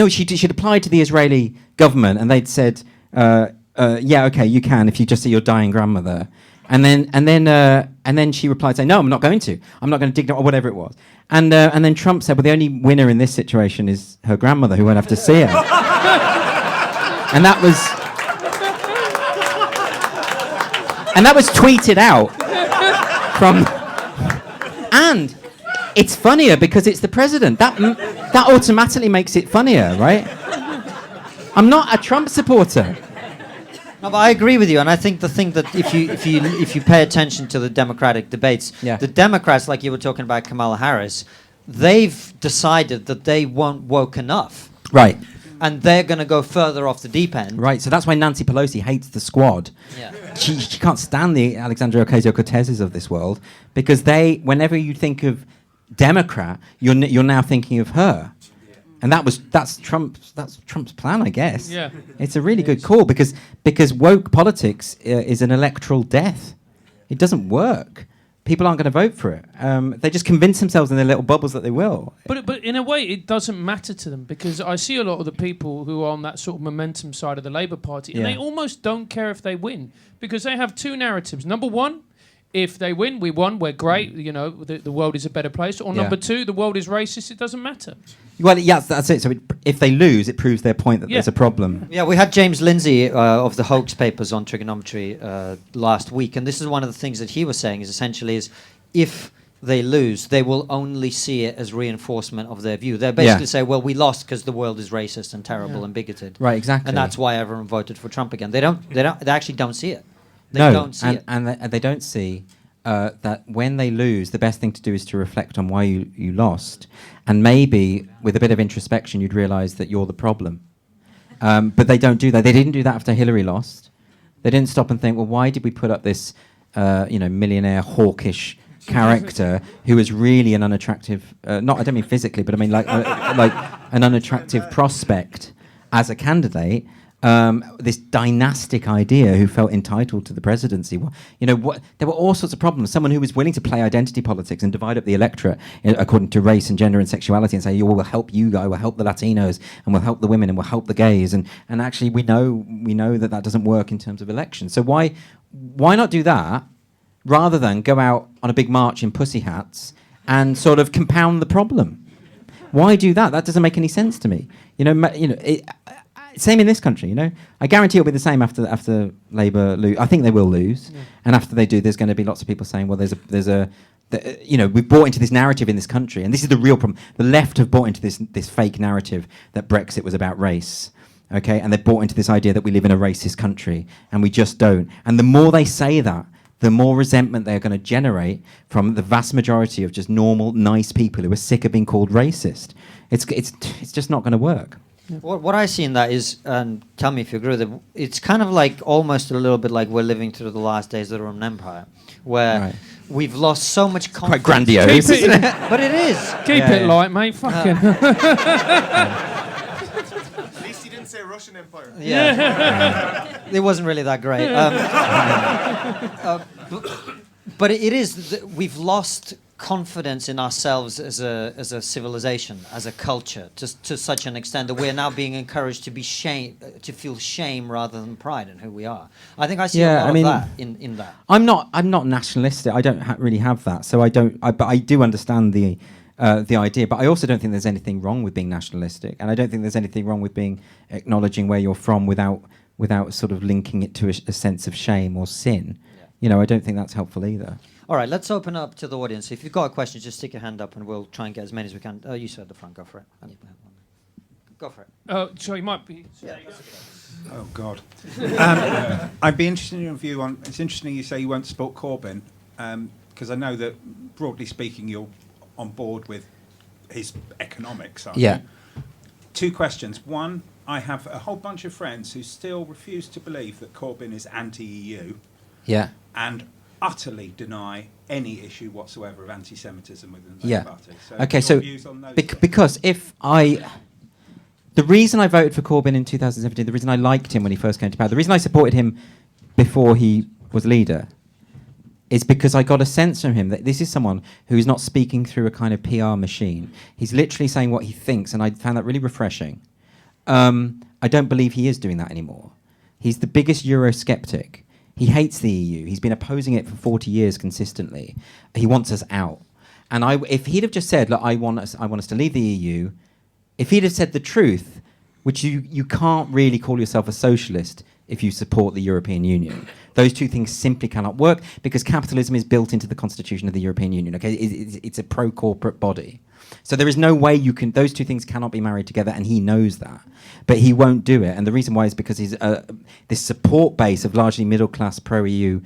she'd applied to the Israeli government, and they'd said, yeah, okay, you can if you just see your dying grandmother. And then she replied saying, no, I'm not going to dig or whatever it was. And then Trump said, well, the only winner in this situation is her grandmother, who won't have to see her. and that was tweeted out from. And it's funnier because it's the president. That automatically makes it funnier, right? I'm not a Trump supporter. No, but I agree with you, and I think the thing that if you pay attention to the Democratic debates, the Democrats, like you were talking about Kamala Harris, they've decided that they weren't woke enough, right? And they're going to go further off the deep end, right? So that's why Nancy Pelosi hates the Squad. Yeah, she can't stand the Alexandria Ocasio-Cortezes of this world because whenever you think of Democrat, you're now thinking of her. And that's Trump's plan, I guess. Yeah, it's a really good call because woke politics is an electoral death. It doesn't work. People aren't going to vote for it. They just convince themselves in their little bubbles that they will. But in a way, it doesn't matter to them because I see a lot of the people who are on that sort of momentum side of the Labour Party, and they almost don't care if they win because they have two narratives. Number one, if they win, we won, we're great, you know, the world is a better place. Or number two, the world is racist, it doesn't matter. Well, yes, that's it. So if they lose, it proves their point that there's a problem. Yeah, we had James Lindsay of the Hoax Papers on trigonometry last week, and this is one of the things that he was saying is essentially is if they lose, they will only see it as reinforcement of their view. They basically say, well, we lost because the world is racist and terrible and bigoted. Right, exactly. And that's why everyone voted for Trump again. They actually don't see it. They don't see it. And they don't see that when they lose, the best thing to do is to reflect on why you lost. And maybe with a bit of introspection, you'd realise that you're the problem. But they don't do that. They didn't do that after Hillary lost. They didn't stop and think, well, why did we put up this millionaire, hawkish character who was really an unattractive, I don't mean physically, but I mean like an unattractive prospect as a candidate. This dynastic idea who felt entitled to the presidency. Well, there were all sorts of problems. Someone who was willing to play identity politics and divide up the electorate according to race and gender and sexuality and say, we'll help you guys, we'll help the Latinos, and we'll help the women, and we'll help the gays. And actually, we know that doesn't work in terms of elections. So why not do that rather than go out on a big march in pussy hats and sort of compound the problem? Why do that? That doesn't make any sense to me. Same in this country, I guarantee it'll be the same after Labour lose. I think they will lose, and after they do, there's going to be lots of people saying, "Well, we've bought into this narrative in this country, and this is the real problem. The left have bought into this fake narrative that Brexit was about race, okay, and they've bought into this idea that we live in a racist country, and we just don't. And the more they say that, the more resentment they're going to generate from the vast majority of just normal, nice people who are sick of being called racist. It's just not going to work." What I see in that is, and tell me if you agree with it, it's kind of like almost a little bit like we're living through the last days of the Roman Empire, where we've lost so much confidence. Quite grandiose, isn't it? But it is. Keep it light, mate. Fucking. At least you didn't say Russian Empire. Yeah. It wasn't really that great. But it is. We've lost confidence in ourselves as a civilization, as a culture, to such an extent that we're now being encouraged to feel shame rather than pride in who we are. I think I see a lot of that in that. I'm not nationalistic. I don't really have that, so I don't. But I do understand the idea. But I also don't think there's anything wrong with being nationalistic, and I don't think there's anything wrong with acknowledging where you're from without sort of linking it to a sense of shame or sin. I don't think that's helpful either. All right, let's open up to the audience. If you've got a question, just stick your hand up and we'll try and get as many as we can. You sir at the front, go for it. Go for it. So you might be... Yeah. Oh, God. I'd be interested in your view on... It's interesting you say you won't support Corbyn, because I know that, broadly speaking, you're on board with his economics, aren't you? Two questions. One, I have a whole bunch of friends who still refuse to believe that Corbyn is anti-EU. Yeah. And utterly deny any issue whatsoever of anti-Semitism within the Labour Party. So okay, so because the reason I voted for Corbyn in 2017, the reason I liked him when he first came to power, the reason I supported him before he was leader, is because I got a sense from him that this is someone who is not speaking through a kind of PR machine. He's literally saying what he thinks, and I found that really refreshing. I don't believe he is doing that anymore. He's the biggest Eurosceptic. He hates the EU. He's been opposing it for 40 years consistently. He wants us out. And if he'd have just said, look, I want us to leave the EU, if he'd have said the truth, which you can't really call yourself a socialist if you support the European Union. Those two things simply cannot work because capitalism is built into the constitution of the European Union. Okay, it's a pro-corporate body. So there is no way those two things cannot be married together, and he knows that. But he won't do it, and the reason why is because he's this support base of largely middle-class pro-EU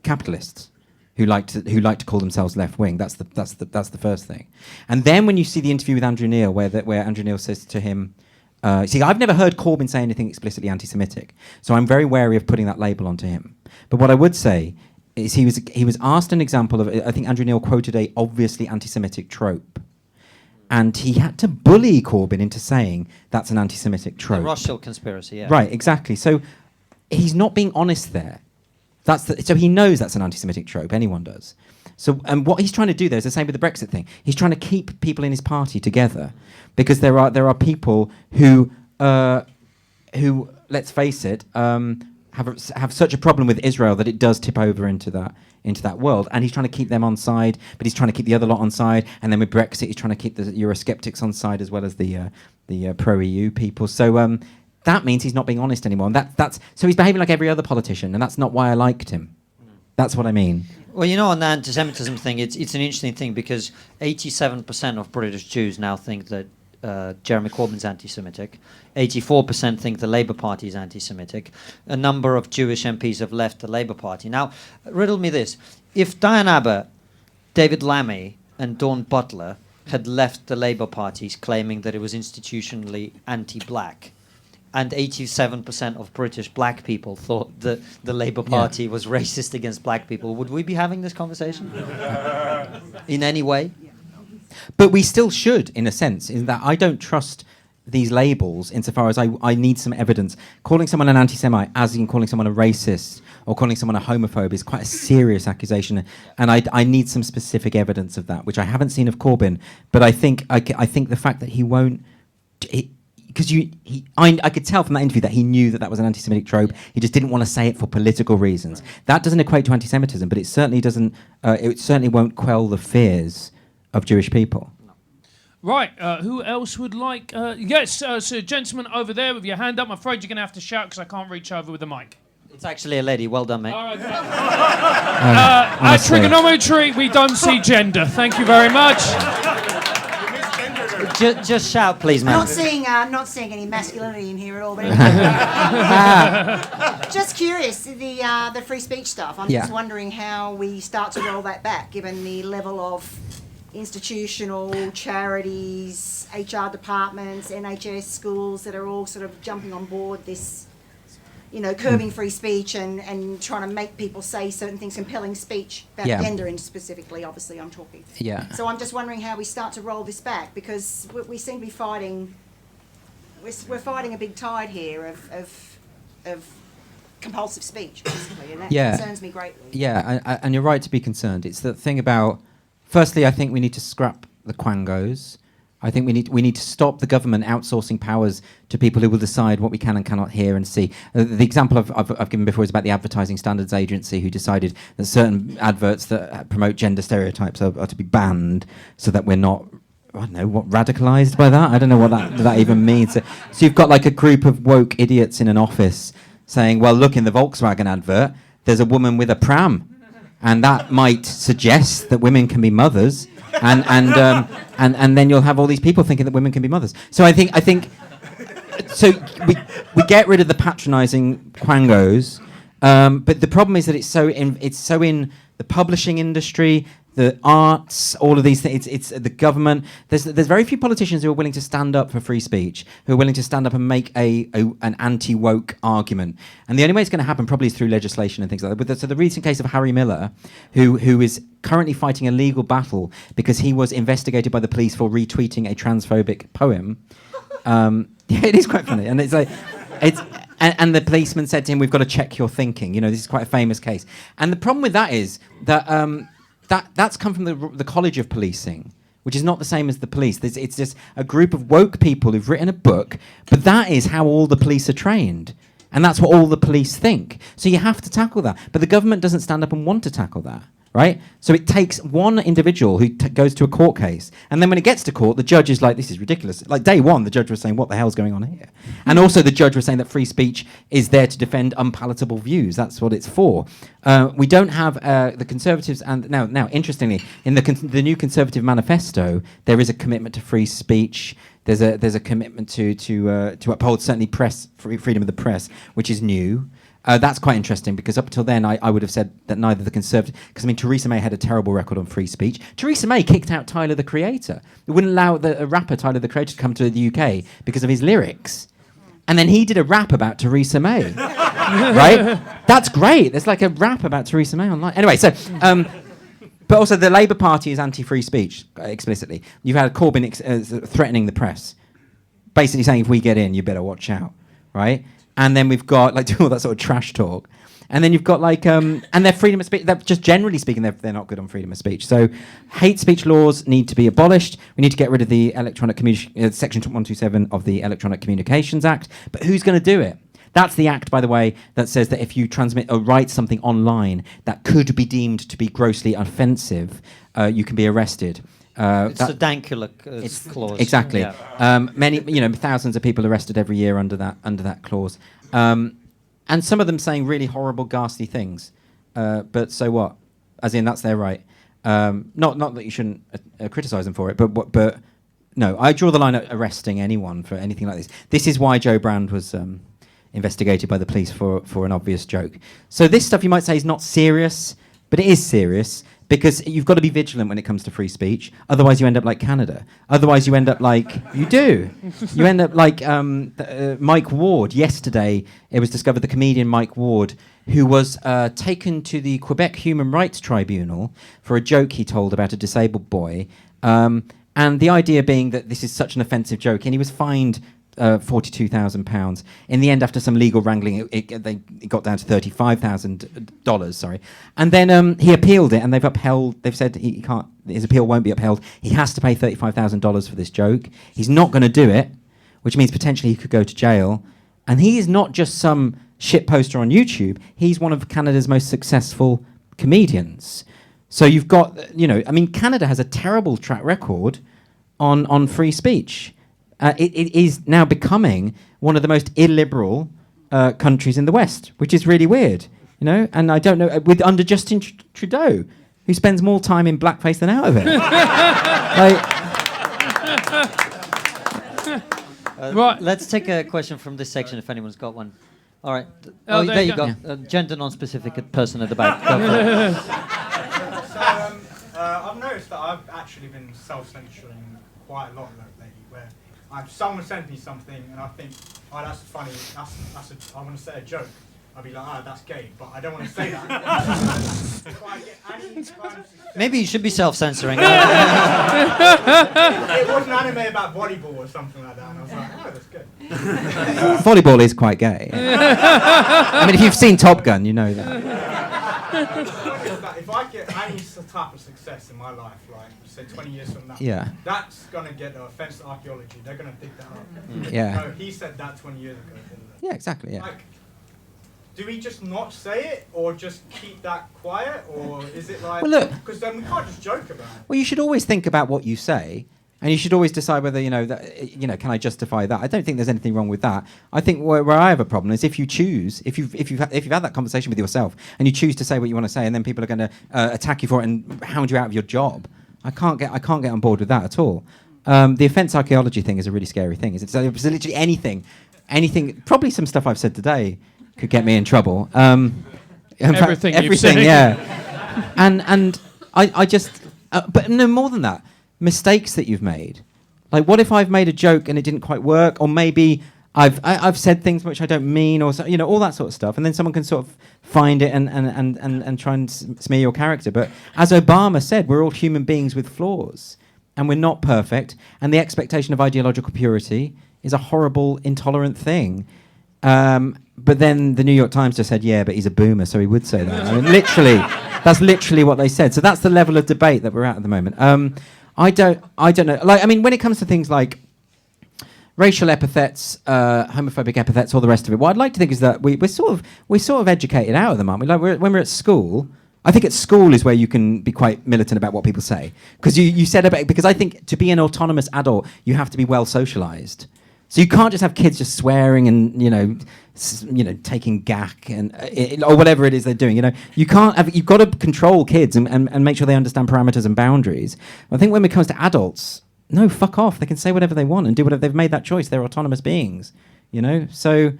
capitalists who like to call themselves left-wing. That's the first thing. And then when you see the interview with Andrew Neil, where Andrew Neil says to him, see, I've never heard Corbyn say anything explicitly anti-Semitic, so I'm very wary of putting that label onto him. But what I would say is he was asked an example of, I think Andrew Neil quoted a obviously anti-Semitic trope, and he had to bully Corbyn into saying that's an anti-Semitic trope. The Rothschild conspiracy, yeah. Right, exactly. So he's not being honest there. So he knows that's an anti-Semitic trope. Anyone does. So, and what he's trying to do there is the same with the Brexit thing. He's trying to keep people in his party together, because there are people who, let's face it, have such a problem with Israel that it does tip over into that world, and he's trying to keep them on side, but he's trying to keep the other lot on side, and then with Brexit, he's trying to keep the Eurosceptics on side as well as the pro-EU people. So that means he's not being honest anymore, and that's so he's behaving like every other politician, and that's not why I liked him. That's what I mean. Well, on the anti-Semitism thing, it's an interesting thing because 87% of British Jews now think that Jeremy Corbyn's anti-Semitic. 84% think the Labour Party is anti-Semitic. A number of Jewish MPs have left the Labour Party. Now, riddle me this. If Diane Abbott, David Lammy and Dawn Butler had left the Labour parties claiming that it was institutionally anti-black, and 87% of British black people thought that the Labour Party was racist against black people, would we be having this conversation? In any way? But we still should, in a sense, in that I don't trust these labels insofar as I need some evidence. Calling someone an anti-Semite, as in calling someone a racist or calling someone a homophobe, is quite a serious accusation, and I need some specific evidence of that, which I haven't seen of Corbyn. But I think the fact that he won't... Because I could tell from that interview that he knew that was an anti-Semitic trope. He just didn't want to say it for political reasons. That doesn't equate to anti-Semitism, but it certainly doesn't. It certainly won't quell the fears of Jewish people. Right. Who else would like? Yes, so gentleman over there with your hand up. I'm afraid you're going to have to shout because I can't reach over with the mic. It's actually a lady. Well done, mate. All right. At TRIGGERnometry, we don't see gender. Thank you very much. Just shout, please, man. Not seeing any masculinity in here at all. But just curious, the free speech stuff. I'm just wondering how we start to roll that back, given the level of institutional charities, HR departments, NHS schools that are all sort of jumping on board this, curbing free speech and trying to make people say certain things, compelling speech about gender, and specifically, obviously, I'm talking. Yeah. So I'm just wondering how we start to roll this back, because we seem to be fighting. We're fighting a big tide here of compulsive speech, basically, and that concerns me greatly. Yeah, and you're right to be concerned. It's the thing about. Firstly, I think we need to scrap the quangos. I think we need to stop the government outsourcing powers to people who will decide what we can and cannot hear and see. The example I've given before is about the Advertising Standards Agency, who decided that certain adverts that promote gender stereotypes are to be banned, so that we're not, I don't know, radicalised by that? I don't know what that even means. So you've got like a group of woke idiots in an office saying, well, look, in the Volkswagen advert, there's a woman with a pram, and that might suggest that women can be mothers. And then you'll have all these people thinking that women can be mothers. So I think so we get rid of the patronising quangos, but the problem is that it's so in the publishing industry, the arts, all of these things. It's the government. There's very few politicians who are willing to stand up for free speech, who are willing to stand up and make an anti-woke argument. And the only way it's going to happen probably is through legislation and things like that. So the recent case of Harry Miller, who is currently fighting a legal battle because he was investigated by the police for retweeting a transphobic poem. Yeah, it is quite funny, and it's like And the policeman said to him, "We've got to check your thinking." You know, this is quite a famous case. And the problem with that is that that's come from the College of Policing, which is not the same as the police. It's just a group of woke people who've written a book, but that is how all the police are trained. And that's what all the police think. So you have to tackle that. But the government doesn't stand up and want to tackle that, right? So it takes one individual who goes to a court case. And then when it gets to court, the judge is like, this is ridiculous. Like day one, the judge was saying, what the hell's going on here? And also the judge was saying that free speech is there to defend unpalatable views. That's what it's for. We don't have the Conservatives. And now, interestingly, in the new Conservative manifesto, there is a commitment to free speech. There's a commitment to uphold certainly freedom of the press, which is new. That's quite interesting because up until then I would have said that neither the Conservative, because I mean Theresa May had a terrible record on free speech. Theresa May kicked out Tyler the Creator. It wouldn't allow a rapper Tyler the Creator to come to the UK because of his lyrics. And then he did a rap about Theresa May. Right? That's great. There's like a rap about Theresa May online. Anyway, so but also the Labour Party is anti-free speech, explicitly. You've had Corbyn threatening the press, basically saying if we get in, you better watch out, right? And then we've got, like, all that sort of trash talk. And then you've got, like, and their freedom of speech, just generally speaking, they're not good on freedom of speech. So hate speech laws need to be abolished. We need to get rid of the Section 127 of the Electronic Communications Act. But who's going to do it? That's the act, by the way, that says that if you transmit or write something online that could be deemed to be grossly offensive, you can be arrested. It's the Dankula clause. Exactly. Yeah. Many, thousands of people arrested every year under that clause, and some of them saying really horrible, ghastly things. But so what? As in, that's their right. Not that you shouldn't criticise them for it, but no, I draw the line at arresting anyone for anything like this. This is why Joe Brand was investigated by the police for an obvious joke. So this stuff you might say is not serious, but it is serious because you've got to be vigilant when it comes to free speech. Otherwise, you end up like Canada. Otherwise, you end up like you do. You end up like Mike Ward. Yesterday, it was discovered the comedian Mike Ward, who was taken to the Quebec Human Rights Tribunal for a joke he told about a disabled boy, and the idea being that this is such an offensive joke, and he was fined £42,000. In the end, after some legal wrangling, it got down to $35,000. Sorry, and then he appealed it, and they've upheld. They've said he can't. His appeal won't be upheld. He has to pay $35,000 for this joke. He's not going to do it, which means potentially he could go to jail. And he is not just some shit poster on YouTube. He's one of Canada's most successful comedians. So you've got, Canada has a terrible track record on free speech. It is now becoming one of the most illiberal countries in the West, which is really weird, And I don't know, under Justin Trudeau, who spends more time in blackface than out of it. Right. Let's take a question from this section if anyone's got one. All right. Oh, there you go. Yeah. Gender non-specific person at the back. Go for it. I've noticed that I've actually been self-censoring quite a lot lately, where someone sends me something and I think, oh, that's funny, I want to say a joke. I'll be like, that's gay, but I don't want to say that. If I get any kind of success, maybe you should be self-censoring. it was an anime about volleyball or something like that, and I was like, oh, that's good. Volleyball is quite gay. I mean, if you've seen Top Gun, you know that. If I get any type of success in my life, like say 20 years from now, that's going to get offense to archaeology. They're going to dig that up. Yeah. No, he said that 20 years ago. Yeah, exactly. Yeah. Do we just not say it, or just keep that quiet, or is it like? Well, look, because then we can't just joke about it. Well, you should always think about what you say, and you should always decide whether can I justify that. I don't think there's anything wrong with that. I think where I have a problem is if you've had that conversation with yourself and you choose to say what you want to say, and then people are going to attack you for it and hound you out of your job. I can't get on board with that at all. The offence archaeology thing is a really scary thing. It's literally anything. Probably some stuff I've said today could get me in trouble. Everything, yeah. and I just, but no more than that. Mistakes that you've made. Like, what if I've made a joke and it didn't quite work, or maybe I've said things which I don't mean, or all that sort of stuff, and then someone can sort of find it and try and smear your character. But as Obama said, we're all human beings with flaws, and we're not perfect. And the expectation of ideological purity is a horrible, intolerant thing. But then the New York Times just said, yeah, but he's a boomer, so he would say that. I mean, literally, that's literally what they said. So that's the level of debate that we're at the moment. I don't know. Like, I mean, when it comes to things like racial epithets, homophobic epithets, all the rest of it, what I'd like to think is that we're sort of educated out of them, aren't we? Like, when we're at school, I think at school is where you can be quite militant about what people say. Because you said about, because I think to be an autonomous adult, you have to be well socialized. So you can't just have kids just swearing and taking gack and or whatever it is they're doing. You can't have. You've got to control kids and make sure they understand parameters and boundaries. I think when it comes to adults, no, fuck off. They can say whatever they want and do whatever. They've made that choice. They're autonomous beings. So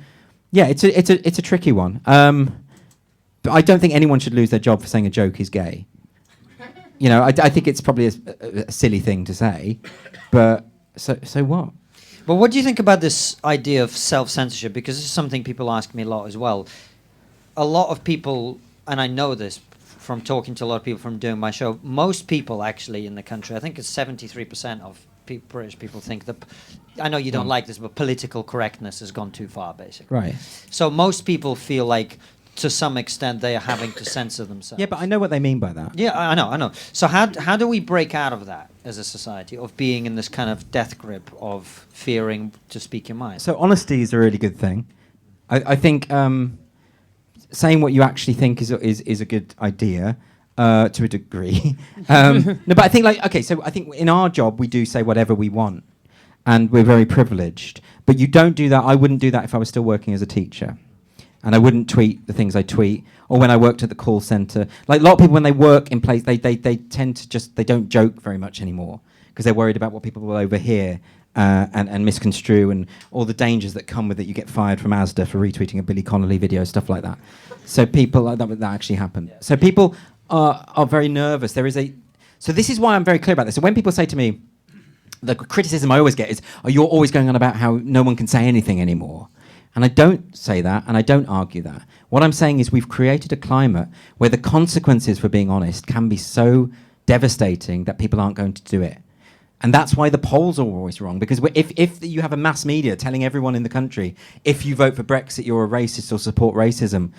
yeah, it's a tricky one. But I don't think anyone should lose their job for saying a joke is gay. I think it's probably a silly thing to say, but so what? But what do you think about this idea of self-censorship? Because this is something people ask me a lot as well. A lot of people, and I know this from talking to a lot of people from doing my show, most people actually in the country, I think it's 73% of British people think that, I know you don't like this, but political correctness has gone too far, basically. Right. So most people feel like, to some extent, they are having to censor themselves. Yeah, but I know what they mean by that. Yeah, I know. So how do we break out of that as a society, of being in this kind of death grip of fearing to speak your mind? So honesty is a really good thing. I think saying what you actually think is a good idea to a degree. No, but I think so I think in our job we do say whatever we want, and we're very privileged. But you don't do that. I wouldn't do that if I was still working as a teacher. And I wouldn't tweet the things I tweet, or when I worked at the call centre. Like a lot of people, when they work in place, they tend to they don't joke very much anymore because they're worried about what people will overhear and misconstrue, and all the dangers that come with it. You get fired from Asda for retweeting a Billy Connolly video, stuff like that. So people, that actually happened. Yeah. So people are very nervous. So this is why I'm very clear about this. So when people say to me, the criticism I always get is, "Oh, you're always going on about how no one can say anything anymore." And I don't say that, and I don't argue that. What I'm saying is we've created a climate where the consequences for being honest can be so devastating that people aren't going to do it. And that's why the polls are always wrong, because if you have a mass media telling everyone in the country, if you vote for Brexit, you're a racist or support racism,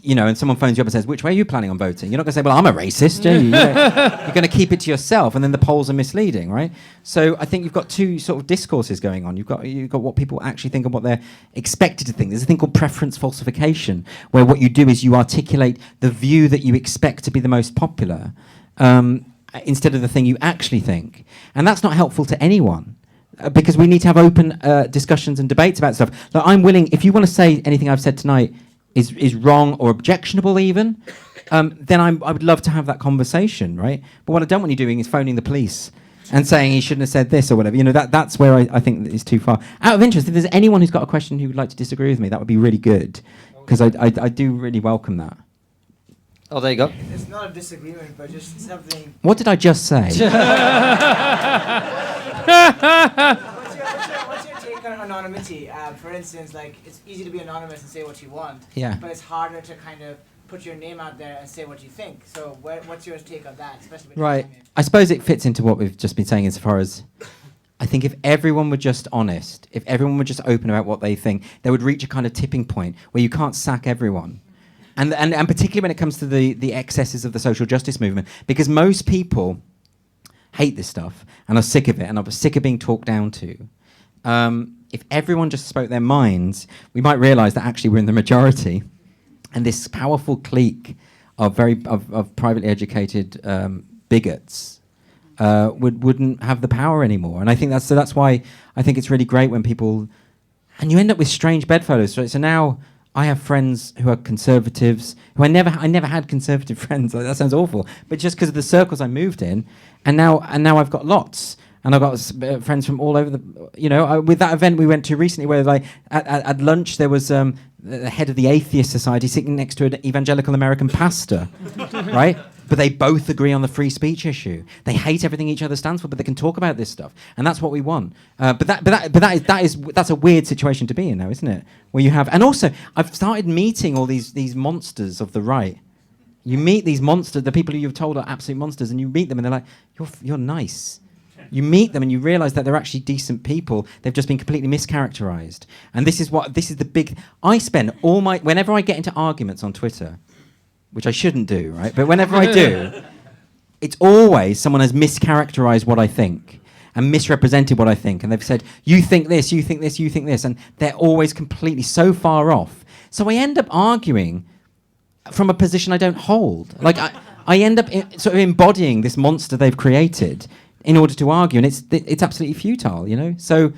and someone phones you up and says, which way are you planning on voting? You're not going to say, well, I'm a racist. You're going to keep it to yourself, and then the polls are misleading, right? So I think you've got two sort of discourses going on. You've got what people actually think and what they're expected to think. There's a thing called preference falsification, where what you do is you articulate the view that you expect to be the most popular, instead of the thing you actually think. And that's not helpful to anyone, because we need to have open discussions and debates about stuff. Like, I'm willing, if you want to say anything I've said tonight is wrong or objectionable even, then I would love to have that conversation, right? But what I don't want you doing is phoning the police and saying he shouldn't have said this or whatever. That's where I think that is too far. Out of interest, if there's anyone who's got a question who would like to disagree with me, that would be really good, because I do really welcome that. Oh, there you go. It's not a disagreement, but just something. What did I just say? What's your take on anonymity? For instance, like, it's easy to be anonymous and say what you want. Yeah. But it's harder to kind of put your name out there and say what you think. So what's your take on that? Especially right. I suppose it fits into what we've just been saying, as far as I think if everyone were just honest, if everyone were just open about what they think, they would reach a kind of tipping point where you can't sack everyone. And particularly when it comes to the excesses of the social justice movement, because most people hate this stuff and are sick of it and are sick of being talked down to. If everyone just spoke their minds, we might realise that actually we're in the majority, and this powerful clique of privately educated bigots wouldn't have the power anymore. And I think that's why I think it's really great when people, and you end up with strange bedfellows. So now I have friends who are conservatives, who I never had conservative friends. That sounds awful, but just because of the circles I moved in, and now I've got lots, and I've got friends from all over the. With that event we went to recently, where like at lunch there was the head of the Atheist Society sitting next to an evangelical American pastor, right? But they both agree on the free speech issue. They hate everything each other stands for, but they can talk about this stuff, and that's what we want. That's a weird situation to be in now, isn't it? Where you have, and also I've started meeting all these monsters of the right. You meet these monsters, the people who you've told are absolute monsters, and you meet them, and they're like, "You're nice." You meet them and you realise that they're actually decent people. They've just been completely mischaracterised. And this is the big... I spend all my... Whenever I get into arguments on Twitter, which I shouldn't do, right? But whenever I do, it's always someone has mischaracterised what I think and misrepresented what I think. And they've said, you think this, you think this, you think this. And they're always completely so far off. So I end up arguing from a position I don't hold. Like, I end up sort of embodying this monster they've created in order to argue, and it's absolutely futile, you know? So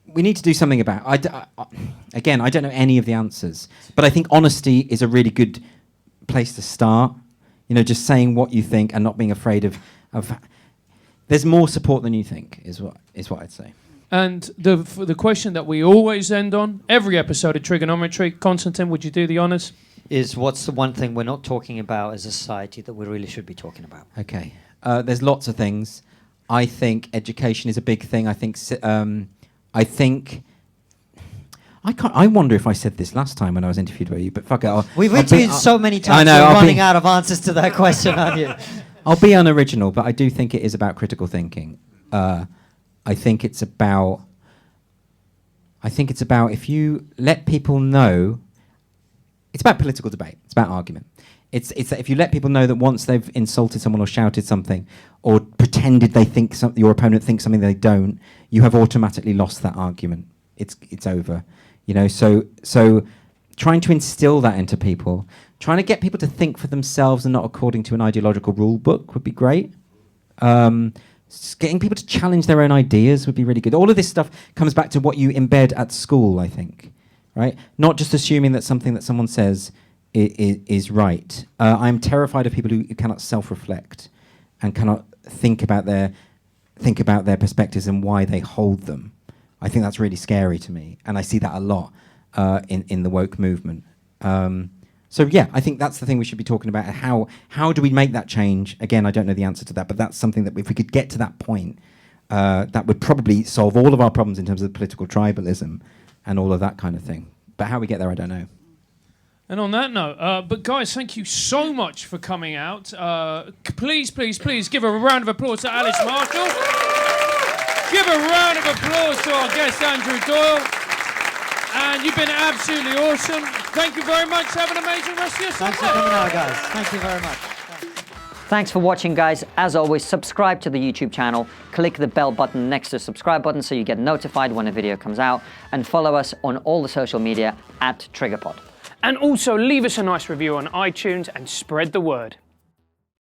we need to do something about it. Again, I don't know any of the answers, but I think honesty is a really good place to start. You know, just saying what you think and not being afraid of there's more support than you think, is what I'd say. And the question that we always end on, every episode of Trigonometry, Constantine, would you do the honours? Is what's the one thing we're not talking about as a society that we really should be talking about? Okay. There's lots of things. I think education is a big thing. I wonder if I said this last time when I was interviewed by you, but fuck it. We've interviewed so many times. I know, we're running out of answers to that question, aren't you? I'll be unoriginal, but I do think it is about critical thinking. I think it's about if you let people know. It's about political debate. It's about argument. It's that if you let people know that once they've insulted someone or shouted something or pretended they think your opponent thinks something they don't, you have automatically lost that argument. It's over. You know, so trying to instill that into people, trying to get people to think for themselves and not according to an ideological rule book would be great. Getting people to challenge their own ideas would be really good. All of this stuff comes back to what you embed at school, I think. Right? Not just assuming that something that someone says is right. I'm terrified of people who cannot self-reflect and cannot think about their perspectives and why they hold them. I think that's really scary to me, and I see that a lot in the woke movement. So yeah, I think that's the thing we should be talking about. How do we make that change? Again, I don't know the answer to that, but that's something that if we could get to that point, that would probably solve all of our problems in terms of political tribalism and all of that kind of thing. But how we get there, I don't know. And on that note, but guys, thank you so much for coming out. Please give a round of applause to Alice Marshall. Give a round of applause to our guest, Andrew Doyle. And you've been absolutely awesome. Thank you very much. Have an amazing rest of your summer. Thanks for coming out, guys. Thank you very much. Thanks for watching, guys. As always, subscribe to the YouTube channel. Click the bell button next to the subscribe button so you get notified when a video comes out. And follow us on all the social media @TriggerPod. And also leave us a nice review on iTunes and spread the word.